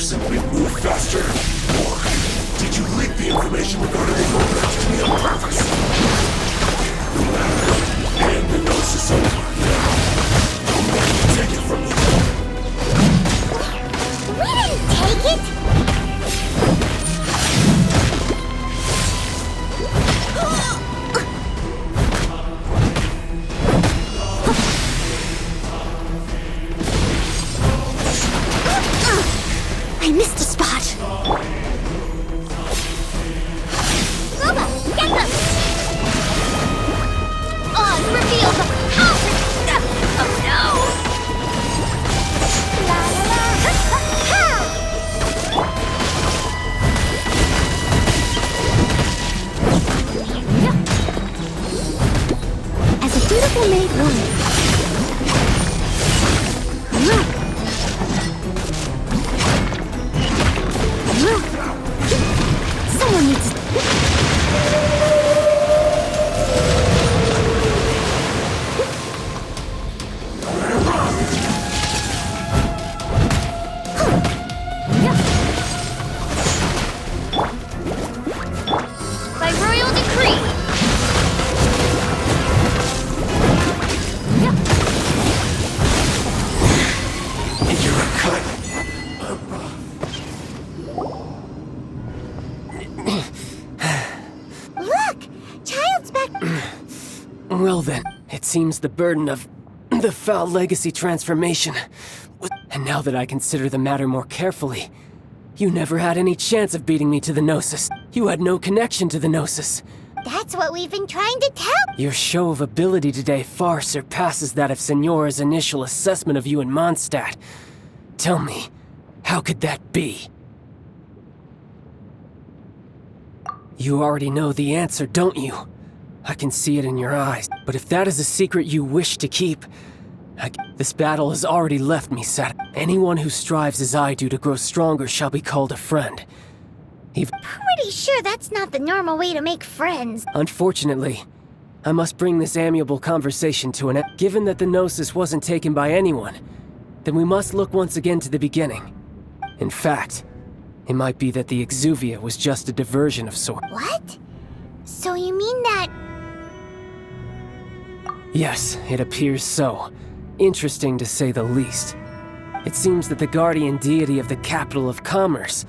simply move faster? Or did you leak the information regarding the Overlord to me on purpose? No matter. And the gnosis over. Don't let me take it from you. We didn't take it! I missed a spot. Roba, get them! Oz, reveal the... Oh no! La la la! Ha ha! As a dutiful maid woman. Someone needs... By royal decree. You're a cut. Look! Child's back... Well then, it seems the burden of the foul legacy transformation. And now that I consider the matter more carefully, you never had any chance of beating me to the Gnosis. You had no connection to the Gnosis. That's what we've been trying to tell... Your show of ability today far surpasses that of Signora's initial assessment of you in Mondstadt. Tell me, how could that be? You already know the answer, don't you? I can see it in your eyes. But if that is a secret you wish to keep, this battle has already left me sad. Anyone who strives as I do to grow stronger shall be called a friend. Pretty sure that's not the normal way to make friends. Unfortunately, I must bring this amiable conversation to an end. Given that the Gnosis wasn't taken by anyone, then we must look once again to the beginning. In fact, it might be that the Exuvia was just a diversion of sorts. What? So you mean that... Yes, it appears so. Interesting to say the least. It seems that the guardian deity of the capital of commerce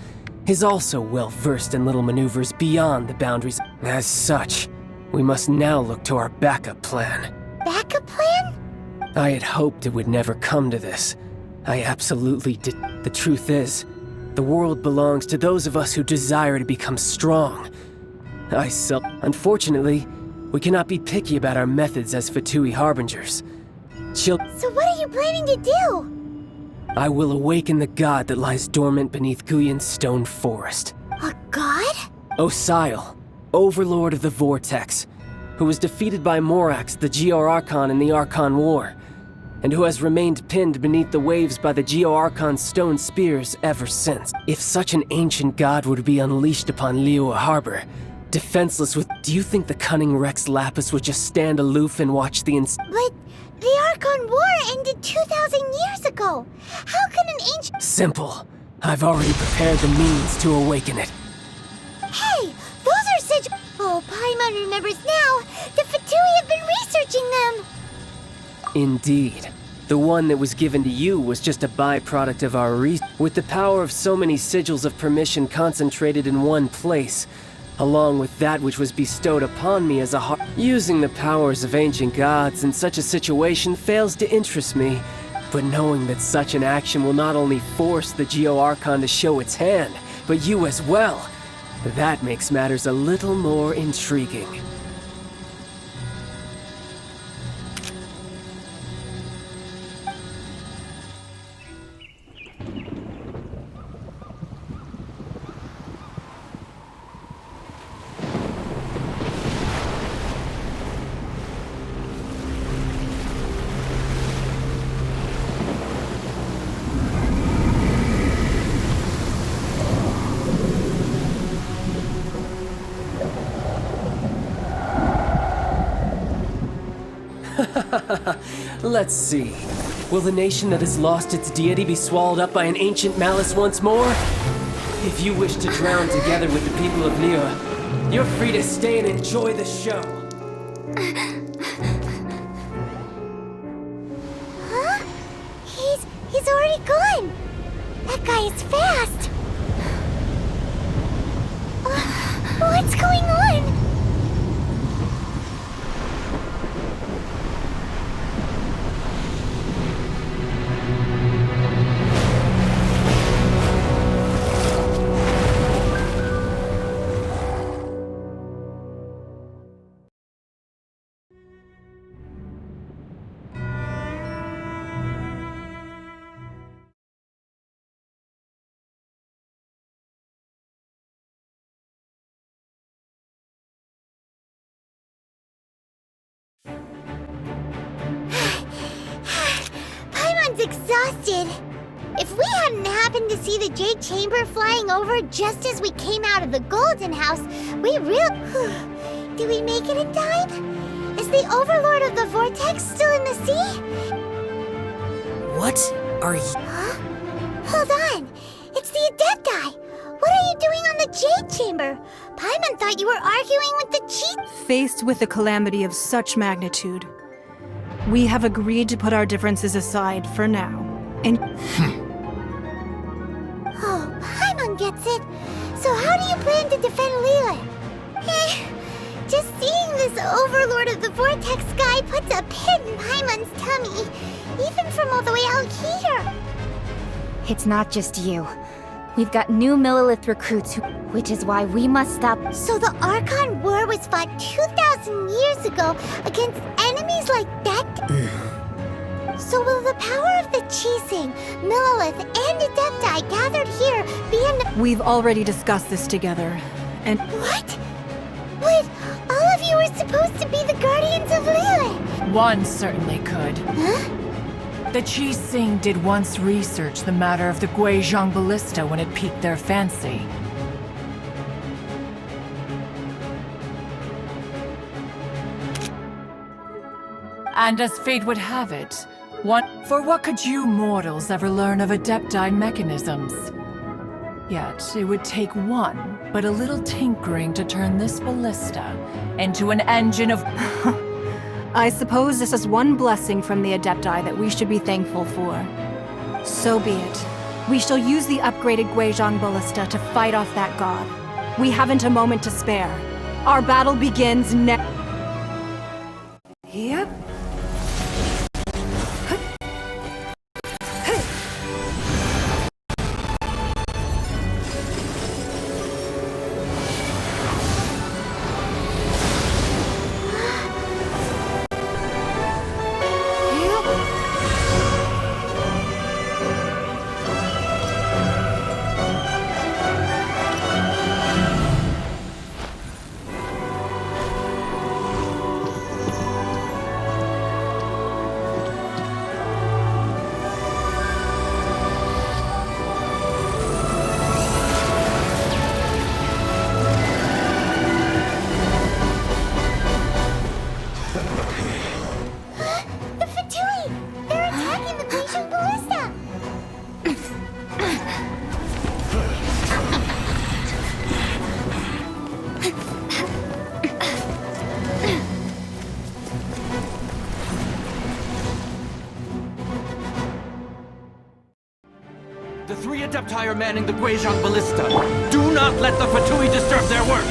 is also well versed in little maneuvers beyond the boundaries. As such, we must now look to our backup plan. Backup plan? I had hoped it would never come to this. I absolutely did. The truth is, the world belongs to those of us who desire to become strong. Unfortunately, we cannot be picky about our methods as Fatui Harbingers. So what are you planning to do? I will awaken the god that lies dormant beneath Guyon's stone forest. A god? Osile, overlord of the Vortex, who was defeated by Morax, the Geo-Archon in the Archon War, and who has remained pinned beneath the waves by the Geo-Archon's stone spears ever since. If such an ancient god were to be unleashed upon Liyue Harbor, defenseless with... Do you think the cunning Rex Lapis would just stand aloof and watch the But the Archon War ended 2,000 years ago. How can an ancient... Simple. I've already prepared the means to awaken it. Hey, those are such... Oh, Paimon remembers now. The Fatui have been researching them. Indeed. The one that was given to you was just a byproduct of our with the power of so many sigils of permission concentrated in one place, along with that which was bestowed upon me as a using the powers of ancient gods in such a situation fails to interest me, but knowing that such an action will not only force the Geo-Archon to show its hand, but you as well, that makes matters a little more intriguing. Let's see. Will the nation that has lost its deity be swallowed up by an ancient malice once more? If you wish to drown together with the people of Liyue, you're free to stay and enjoy the show. Huh? He's already gone. That guy is fast. What's going on? Paimon's exhausted. If we hadn't happened to see the Jade Chamber flying over just as we came out of the Golden House, we really... Did we make it in time? Is the Overlord of the Vortex still in the sea? What are you... Huh? Hold on. It's the Adepti. What are you doing on the Jade Chamber? Paimon thought you were arguing with the cheat... Faced with a calamity of such magnitude, we have agreed to put our differences aside for now. And Oh, Paimon gets it. So how do you plan to defend Liyue? Just seeing this Overlord of the Vortex guy puts a pit in Paimon's tummy, even from all the way out here. It's not just you. We've got new Millilith recruits, which is why we must stop. So the Archon War was fought 2,000 years ago against enemies like that? So will the power of the Chising, Millilith, and Adepti gathered here be enough? we've already discussed this together, and What? Wait, all of you were supposed to be the Guardians of Liyue! One certainly could. Huh? The Qi-Sing did once research the matter of the Guizhong Ballista when it piqued their fancy. And as fate would have it, for what could you mortals ever learn of Adepti mechanisms? Yet, it would take one, but a little tinkering to turn this ballista into an engine of... I suppose this is one blessing from the Adepti that we should be thankful for. So be it. We shall use the upgraded Guizhong Ballista to fight off that god. We haven't a moment to spare. Our battle begins next. Yep. The Fatui! They're attacking the Guizhong Ballista! The three Adepti are manning the Guizhong Ballista. Do not let the Fatui disturb their work!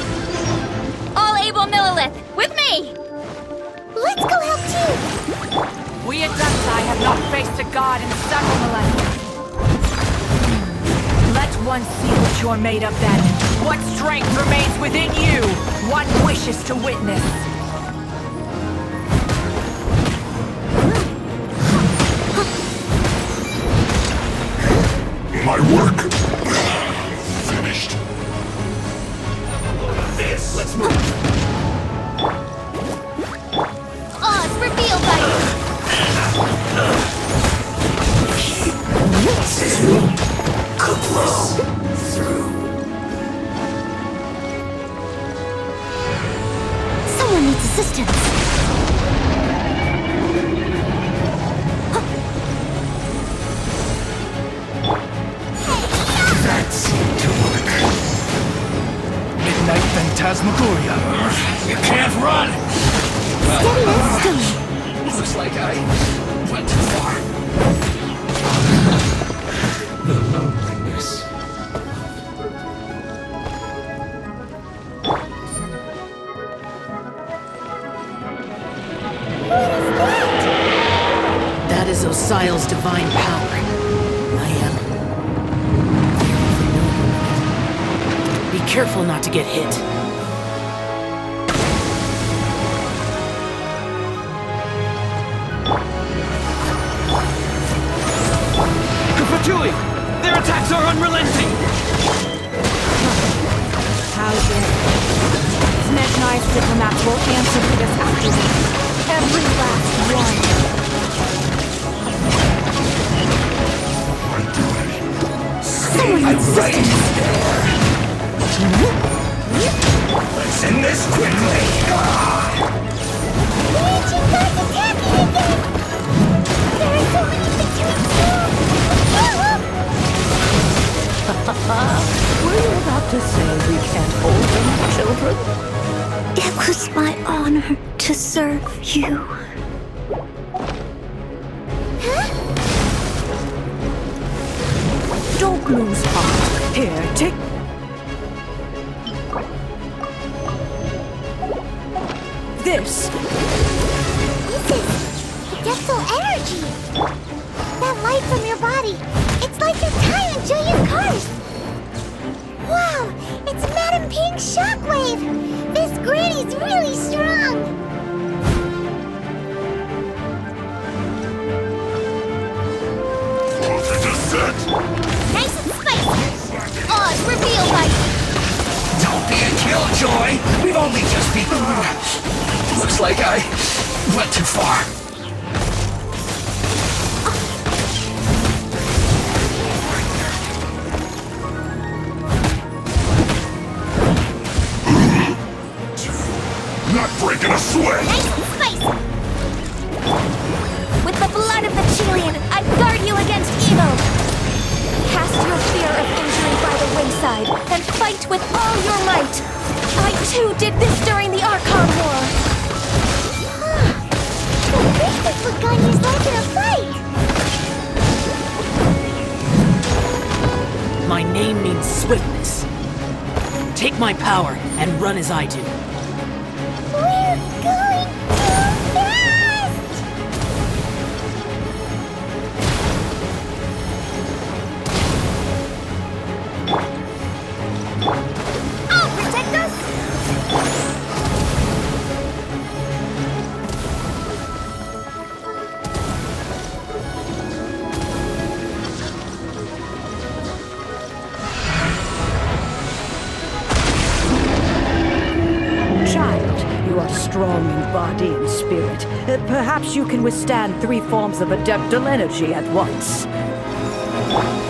All able Millilith, with me! Let's go help too! We Adepti have not faced a god in several millennia. Let one see what you're made of then. What strength remains within you? One wishes to witness. My work finished. This. Let's move. Oz revealed by Someone needs assistance. Phantasmagoria. You can't run! Looks like I went too far. The loneliness. That is Osial's divine power. I am... Be careful not to get hit. Fatui! Their attacks are unrelenting! How dare Snezhnai's diplomats will answer for this afterward. Every last one. I'm right there. Let's end this quickly. Genshin God's attacking again! There are so many Fatui Were you about to say we can't hold them, children? It was my honor to serve you. Don't lose heart. Here, take... this. This is adeptal energy. That light from your body. It's like your time in Julian Cars. Wow, it's Madame Pink's shockwave. This granny's really strong. Nice and spicy. Oz, reveal light. Don't be a killjoy. We've only just begun. Looks like I went too far. Not breaking a sweat! Nice and spicy. With the blood of the Chilean, I guard you against evil. Cast your fear of injury by the wayside and fight with all your might. I too did this during the Archon War. So this is what Ganya's like in a fight. My name means swiftness. Take my power and run as I do. We're going too fast! I'll protect us! Child, you are strong in body and spirit. Perhaps you can withstand 3 forms of adeptal energy at once.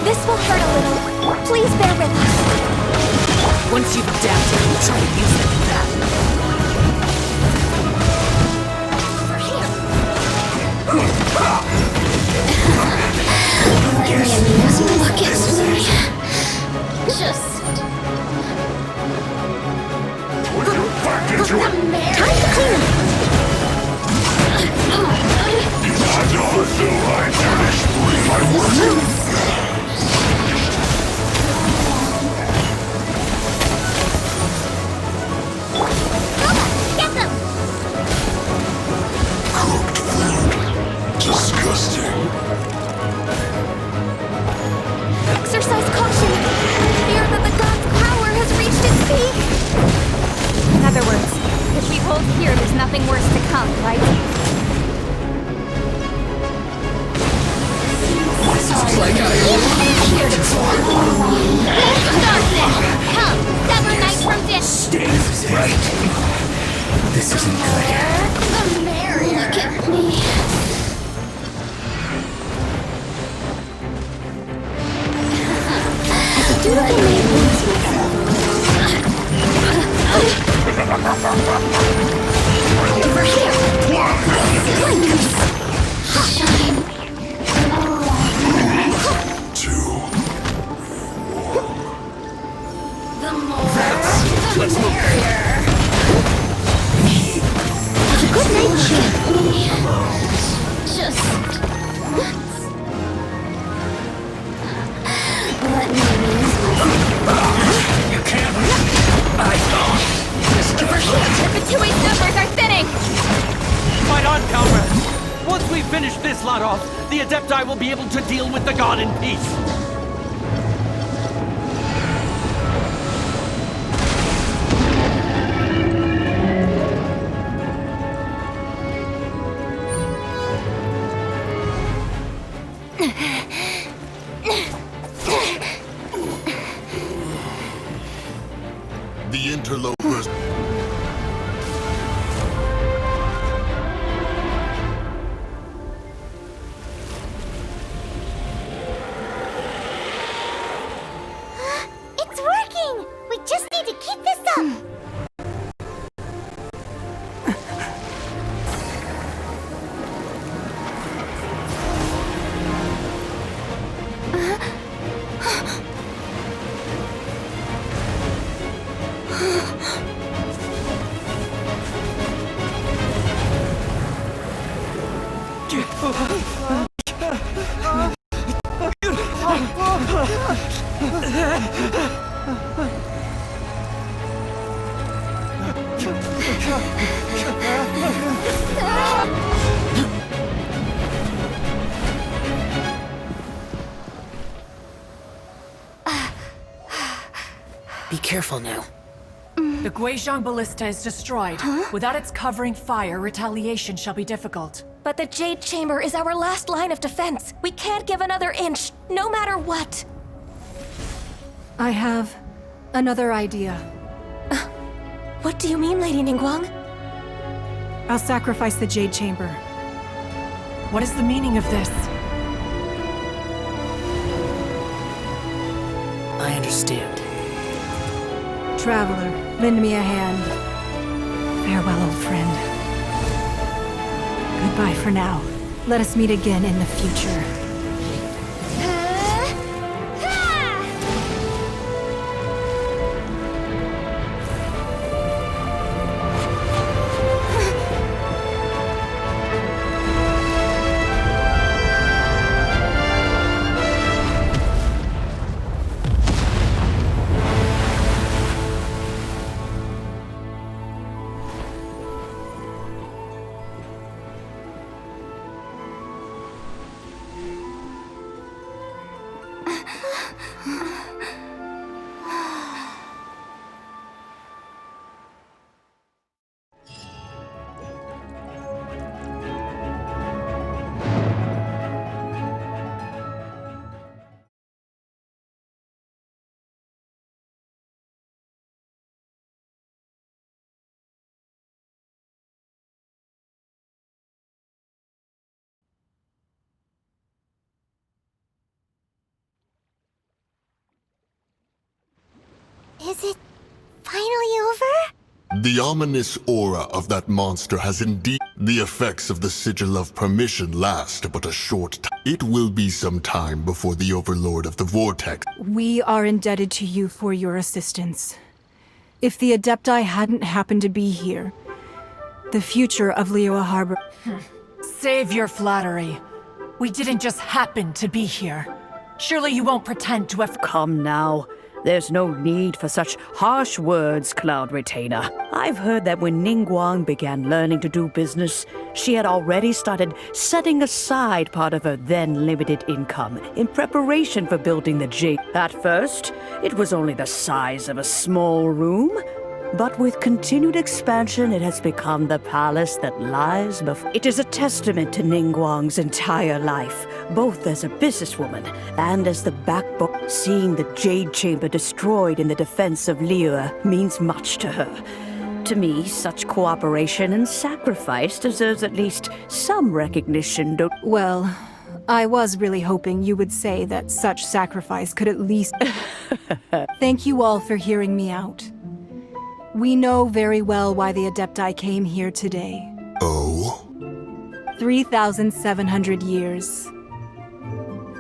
This will hurt a little. Please bear with us. Once you've adapted, we'll try to use them in battle. Look at me. Just... Put your back into it! Time to clean I don't feel like finish my work! Get them! Cooked food. Disgusting. Exercise caution. Fear that the god's power has reached its peak. In other words, if we hold here, there's nothing worse to come, right? Looks like I went too far. Come, sever night from dish. Stay right. This isn't good. Look at me. Do the Over here. You can't. Fatui's numbers are thinning! Fight on, comrades! Once we finish this lot off, the Adepti will be able to deal with the god in peace. The interlopers. It's working! We just need to keep this up! Be careful now. The Guizhong Ballista is destroyed. Without its covering fire, retaliation shall be difficult. But the Jade Chamber is our last line of defense. We can't give another inch, no matter what. I have another idea. What do you mean, Lady Ningguang? I'll sacrifice the Jade Chamber. What is the meaning of this? I understand. Traveler, lend me a hand. Farewell, old friend. Goodbye for now. Let us meet again in the future. Is it finally over? The ominous aura of that monster has indeed... The effects of the Sigil of Permission last but a short time. It will be some time before the Overlord of the Vortex... We are indebted to you for your assistance. If the Adepti hadn't happened to be here, the future of Liyue Harbor... Save your flattery. We didn't just happen to be here. Surely you won't pretend to have... Come now. There's no need for such harsh words, Cloud Retainer. I've heard that when Ningguang began learning to do business, she had already started setting aside part of her then limited income in preparation for building the Jade. At first, it was only the size of a small room, but with continued expansion, it has become the palace that lies before. It is a testament to Ningguang's entire life, both as a businesswoman and as the backbone. Seeing the Jade Chamber destroyed in the defense of Liyue means much to her. To me, such cooperation and sacrifice deserves at least some recognition, don't... Well, I was really hoping you would say that such sacrifice could at least... Thank you all for hearing me out. We know very well why the Adepti came here today. Oh? 3,700 years.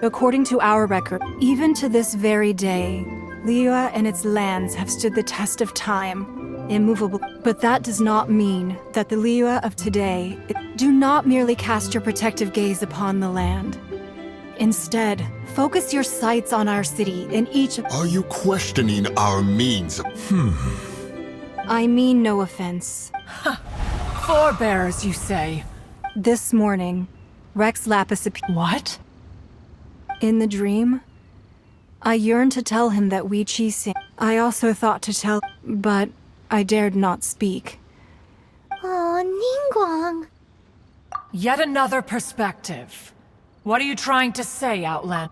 According to our record, even to this very day, Liyue and its lands have stood the test of time, immovable. But that does not mean that the Liyue of today do not merely cast your protective gaze upon the land. Instead, focus your sights on our city in each of... Are you questioning our means? I mean no offense. Forebears, you say? This morning, Rex Lapis appeared. What? In the dream, I yearned to tell him that we Chi. I also thought to tell, but I dared not speak. Oh, Ningguang. Yet another perspective. What are you trying to say, Outland?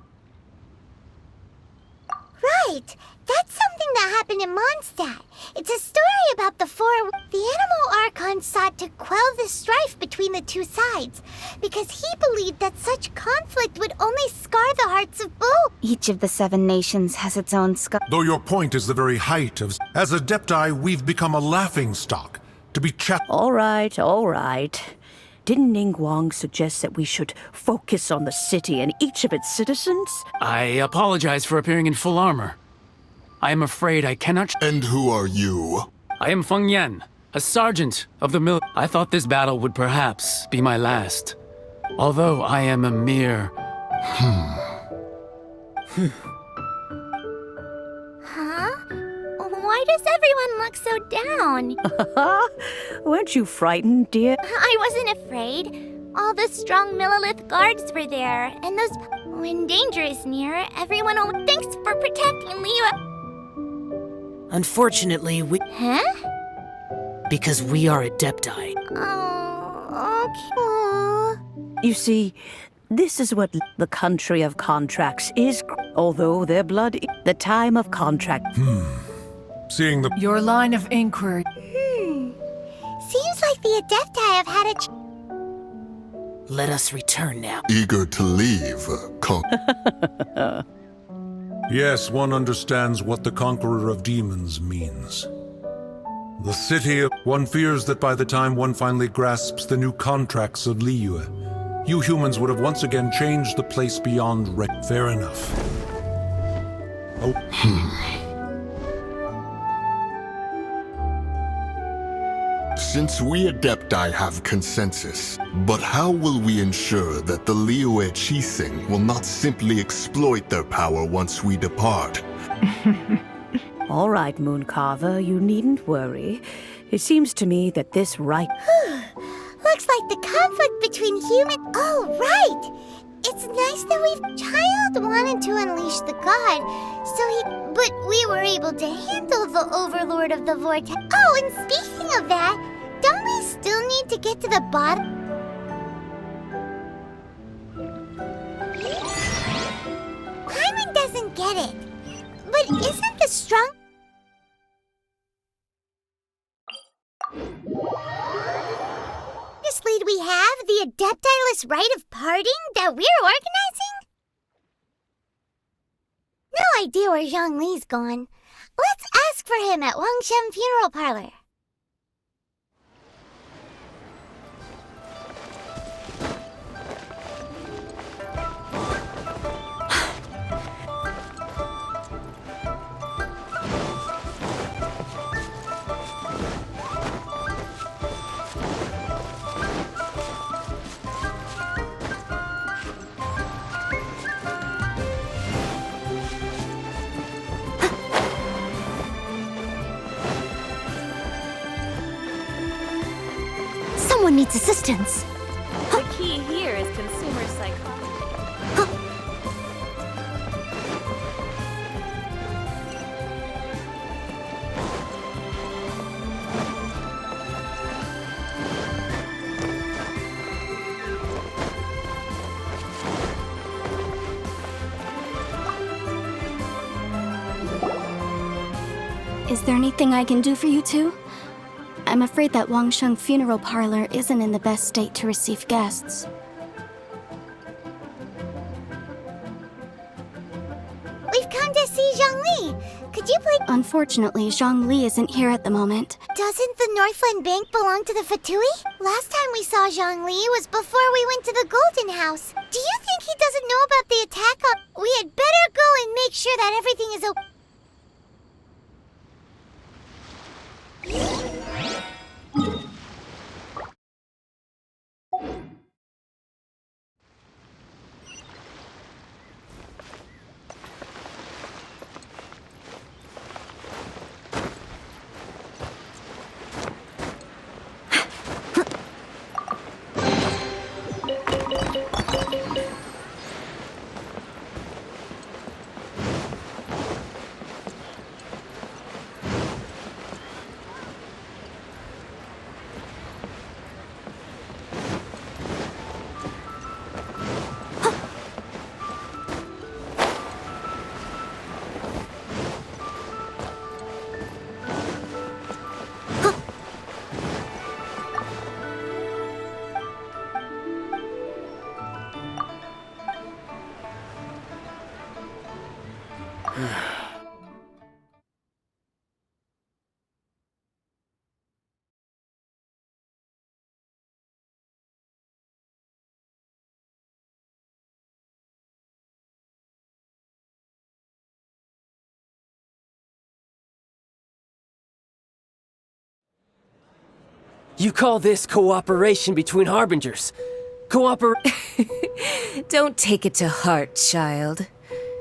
Right! That's something that happened in Mondstadt. It's a story about the four... The Animal Archon sought to quell the strife between the two sides, because he believed that such conflict would only scar the hearts of both. Each of the 7 nations has its own scar. Though your point is the very height of... As Adepti, we've become a laughingstock. To be All right, all right. Didn't Ningguang suggest that we should focus on the city and each of its citizens? I apologize for appearing in full armor. I am afraid I cannot... And who are you? I am Feng Yan, a sergeant of the I thought this battle would perhaps be my last. Although I am a mere... Huh? Why does everyone look so down? Weren't you frightened, dear? I wasn't afraid. All the strong Millilith guards were there, and those... When danger is near, everyone always thanks for protecting Liyue. Unfortunately, we... Huh? Because we are Adepti. Oh, okay. You see, this is what the country of contracts is, although their blood... The time of contract... Seeing the... Your line of inquiry. Seems like the Adepti have had a... Let us return now. Eager to leave, Yes, one understands what the Conqueror of Demons means. The city, one fears that by the time one finally grasps the new contracts of Liyue, you humans would have once again changed the place beyond Fair enough. Since we Adepti have consensus, but how will we ensure that the Liyue Qixing will not simply exploit their power once we depart? All right, Mooncarver, you needn't worry. It seems to me that this right... Looks like the conflict between human... Oh, right! It's nice that Child wanted to unleash the god, But we were able to handle the Overlord of the Vortex. Oh, and speaking of that, don't we still need to get to the bottom? Paimon doesn't get it. But isn't the strong... This lead we have, the Adeptiless rite of parting that we're organizing? No idea where Zhongli's gone. Let's ask for him at Wangshen Funeral Parlor. Someone needs assistance. The key here is consumer psychology. Is there anything I can do for you two? I'm afraid that Wangsheng Funeral Parlor isn't in the best state to receive guests. We've come to see Zhongli. Could you please... Unfortunately, Zhongli isn't here at the moment. Doesn't the Northland Bank belong to the Fatui? Last time we saw Zhongli was before we went to the Golden House. Do you think he doesn't know about the attack on... We had better go and make sure that everything is okay. You call this cooperation between harbingers? Don't take it to heart, child.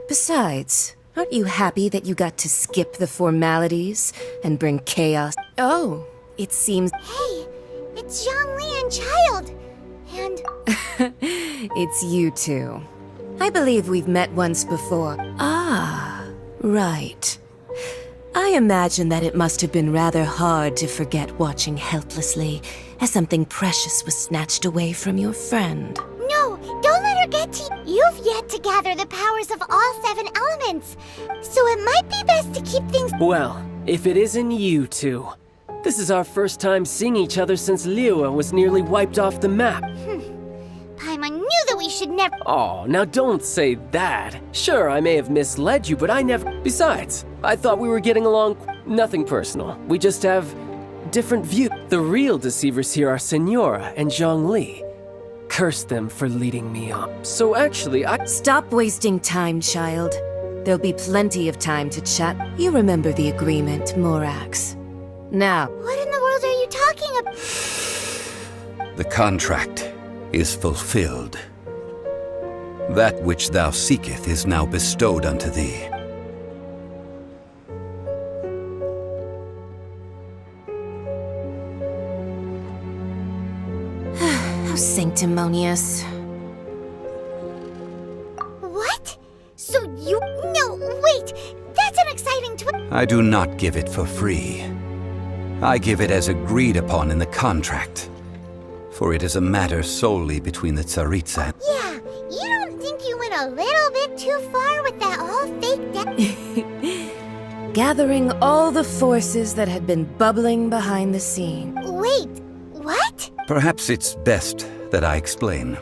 Besides, aren't you happy that you got to skip the formalities and bring chaos? Oh, it seems... Hey, it's Zhongli and Child. And... It's you two. I believe we've met once before. Ah, right. I imagine that it must have been rather hard to forget watching helplessly as something precious was snatched away from your friend. No, don't let her get to you. You've yet to gather the powers of all 7 elements, so it might be best to keep things... Well, if it isn't you two. This is our first time seeing each other since Liyue was nearly wiped off the map. Paimon knew that we should never... Oh, now don't say that. Sure, I may have misled you, but I never... Besides, I thought we were getting along... Nothing personal. We just have different views. The real deceivers here are Senora and Zhongli. Curse them for leading me on. So actually, Stop wasting time, child. There'll be plenty of time to chat. You remember the agreement, Morax. Now... What in the world are you talking about? The contract is fulfilled. That which thou seeketh is now bestowed unto thee. How sanctimonious. What? So you... No, wait! That's an exciting I do not give it for free. I give it as agreed upon in the contract. For it is a matter solely between the Tsaritsa. Yeah, you don't think you went a little bit too far with that whole fake Gathering all the forces that had been bubbling behind the scene. Wait, what? Perhaps it's best that I explain.